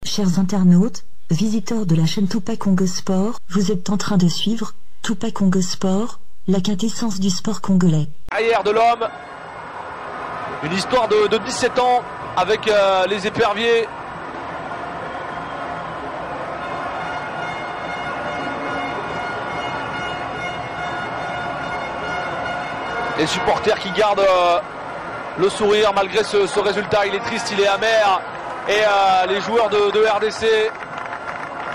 Chers internautes, visiteurs de la chaîne Tupac Congo Sport, vous êtes en train de suivre Tupac Congo Sport, la quintessence du sport congolais. Arrière de l'homme, une histoire de 17 ans avec les éperviers. Les supporters qui gardent le sourire malgré ce résultat. Il est triste, il est amer. Et les joueurs de RDC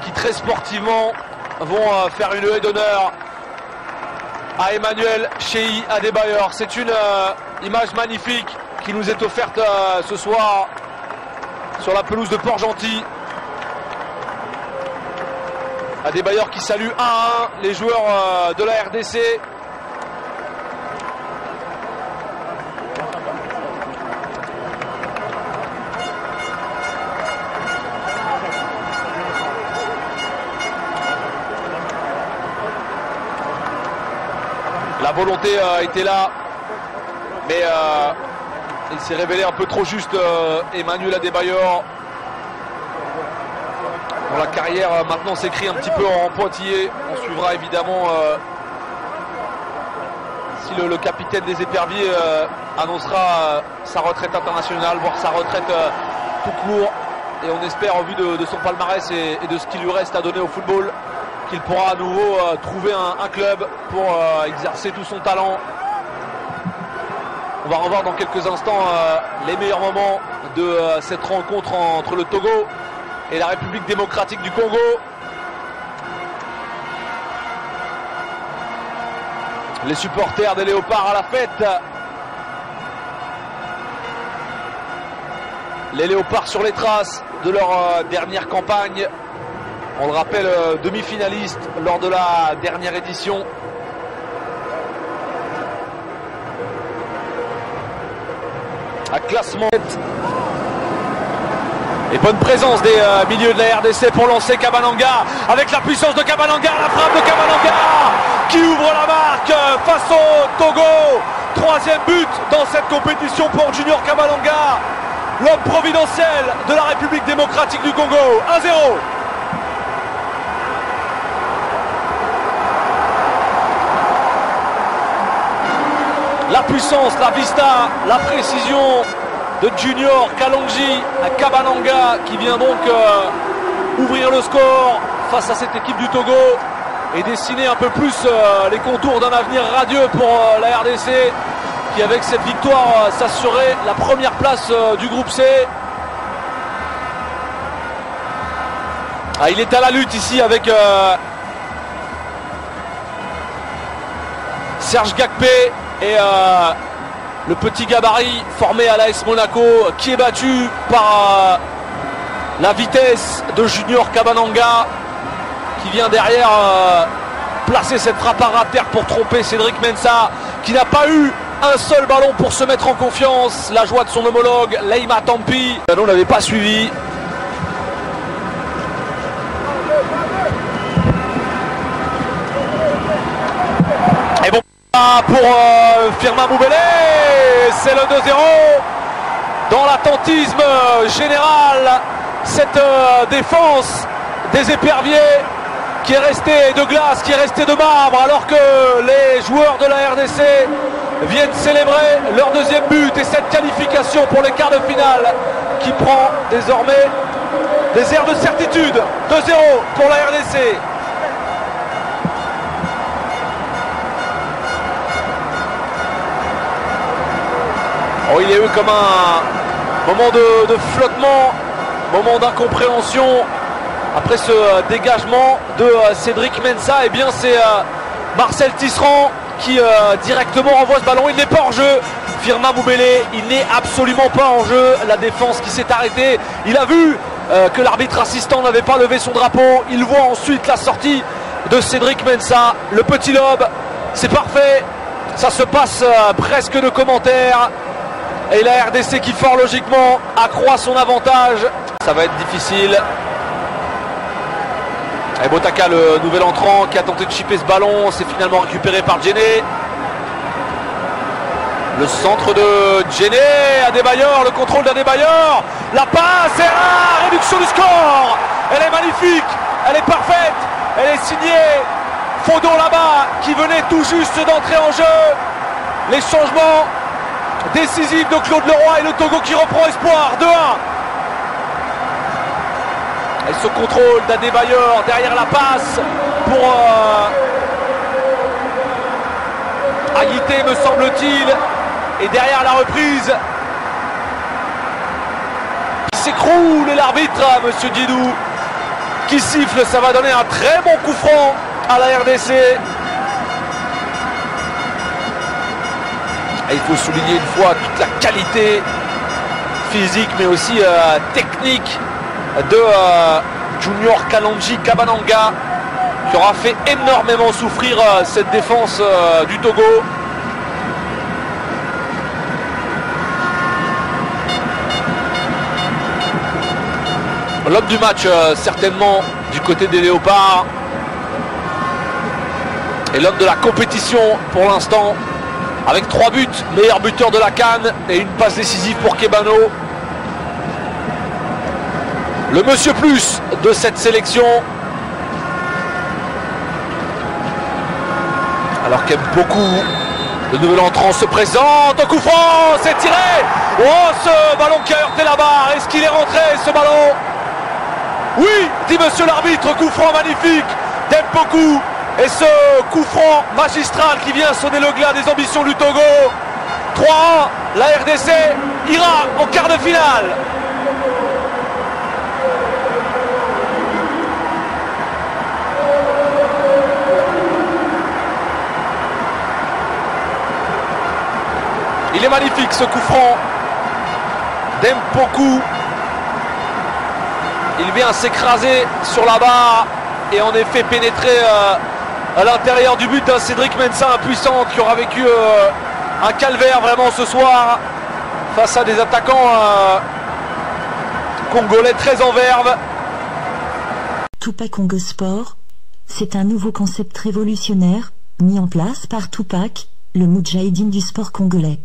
qui très sportivement vont faire une haie d'honneur à Emmanuel Cheyi Adebayor. C'est une image magnifique qui nous est offerte ce soir sur la pelouse de Port-Gentil. Adebayor qui salue 1-1 les joueurs de la RDC. La volonté était là, mais il s'est révélé un peu trop juste, Emmanuel Adebayor. Dont la carrière maintenant s'écrit un petit peu en pointillé. On suivra évidemment si le capitaine des éperviers annoncera sa retraite internationale, voire sa retraite tout court. Et on espère, au vu de son palmarès et de ce qu'il lui reste à donner au football, qu'il pourra à nouveau trouver un club pour exercer tout son talent. On va revoir dans quelques instants les meilleurs moments de cette rencontre entre le Togo et la République démocratique du Congo. Les supporters des Léopards à la fête. Les Léopards sur les traces de leur dernière campagne. On le rappelle, demi-finaliste lors de la dernière édition. Un classement. Et bonne présence des milieux de la RDC pour lancer Kabananga. Avec la puissance de Kabananga, la frappe de Kabananga qui ouvre la marque face au Togo. Troisième but dans cette compétition pour Junior Kabananga, l'homme providentiel de la République démocratique du Congo. 1-0. La puissance, la vista, la précision de Junior Kalonji à Kabananga qui vient donc ouvrir le score face à cette équipe du Togo et dessiner un peu plus les contours d'un avenir radieux pour la RDC qui, avec cette victoire, s'assurait la première place du groupe C. Il est à la lutte ici avec Serge Gakpé et le petit gabarit formé à l'AS Monaco qui est battu par la vitesse de Junior Kabananga qui vient derrière placer cette frappe à terre pour tromper Cédric Mensa qui n'a pas eu un seul ballon pour se mettre en confiance. La joie de son homologue Leima Tampi. On n'avait pas suivi. Et bon pour Firmin Moubélé, c'est le 2-0 dans l'attentisme général. Cette défense des éperviers qui est restée de glace, qui est restée de marbre, alors que les joueurs de la RDC viennent célébrer leur deuxième but et cette qualification pour les quarts de finale qui prend désormais des airs de certitude. 2-0 pour la RDC. Oh, il y a eu comme un moment de flottement, moment d'incompréhension après ce dégagement de Cédric Mensa. Et bien c'est Marcel Tisserand qui directement renvoie ce ballon. Il n'est pas en jeu. Firmin Moubélé, il n'est absolument pas en jeu. La défense qui s'est arrêtée. Il a vu que l'arbitre assistant n'avait pas levé son drapeau. Il voit ensuite la sortie de Cédric Mensa. Le petit lobe, c'est parfait. Ça se passe presque de commentaires. Et la RDC qui fort logiquement accroît son avantage. Ça va être difficile. Et Botaka, le nouvel entrant qui a tenté de chipper ce ballon, c'est finalement récupéré par Djené. Le centre de Djené, Adebayor, le contrôle d'Adebayor La passe et la réduction du score. Elle est magnifique, elle est parfaite, elle est signée Fodon là-bas qui venait tout juste d'entrer en jeu. Les changements décisifs de Claude Leroy et le Togo qui reprend espoir. 2-1. Et ce contrôle d'Adebayor derrière la passe pour Aguité me semble-t-il. Et derrière la reprise qui s'écroule et l'arbitre, monsieur Didou, qui siffle. Ça va donner un très bon coup franc à la RDC. Et il faut souligner une fois toute la qualité physique mais aussi technique de Junior Kalonji Kabananga, qui aura fait énormément souffrir cette défense du Togo. L'homme du match certainement du côté des Léopards. Et l'homme de la compétition pour l'instant, avec 3 buts, meilleur buteur de la CAN et une passe décisive pour Kebano. Le monsieur plus de cette sélection. Alors qu'aime beaucoup, le nouvel entrant se présente. Au coup franc, c'est tiré. Oh, ce ballon qui a heurté la barre. Est-ce qu'il est rentré, ce ballon? Oui, dit monsieur l'arbitre. Coup franc magnifique d'Mpoku. Et ce coup franc magistral qui vient sonner le glas des ambitions du Togo. 3-1, la RDC ira en quart de finale. Il est magnifique ce coup franc d'Mpoku. Il vient s'écraser sur la barre et en effet pénétrer à l'intérieur du but d'un Cédric Mensah impuissant, qui aura vécu un calvaire vraiment ce soir face à des attaquants congolais très en verve. Tupac Congo Sport, c'est un nouveau concept révolutionnaire mis en place par Tupac, le Moudjahidine du sport congolais.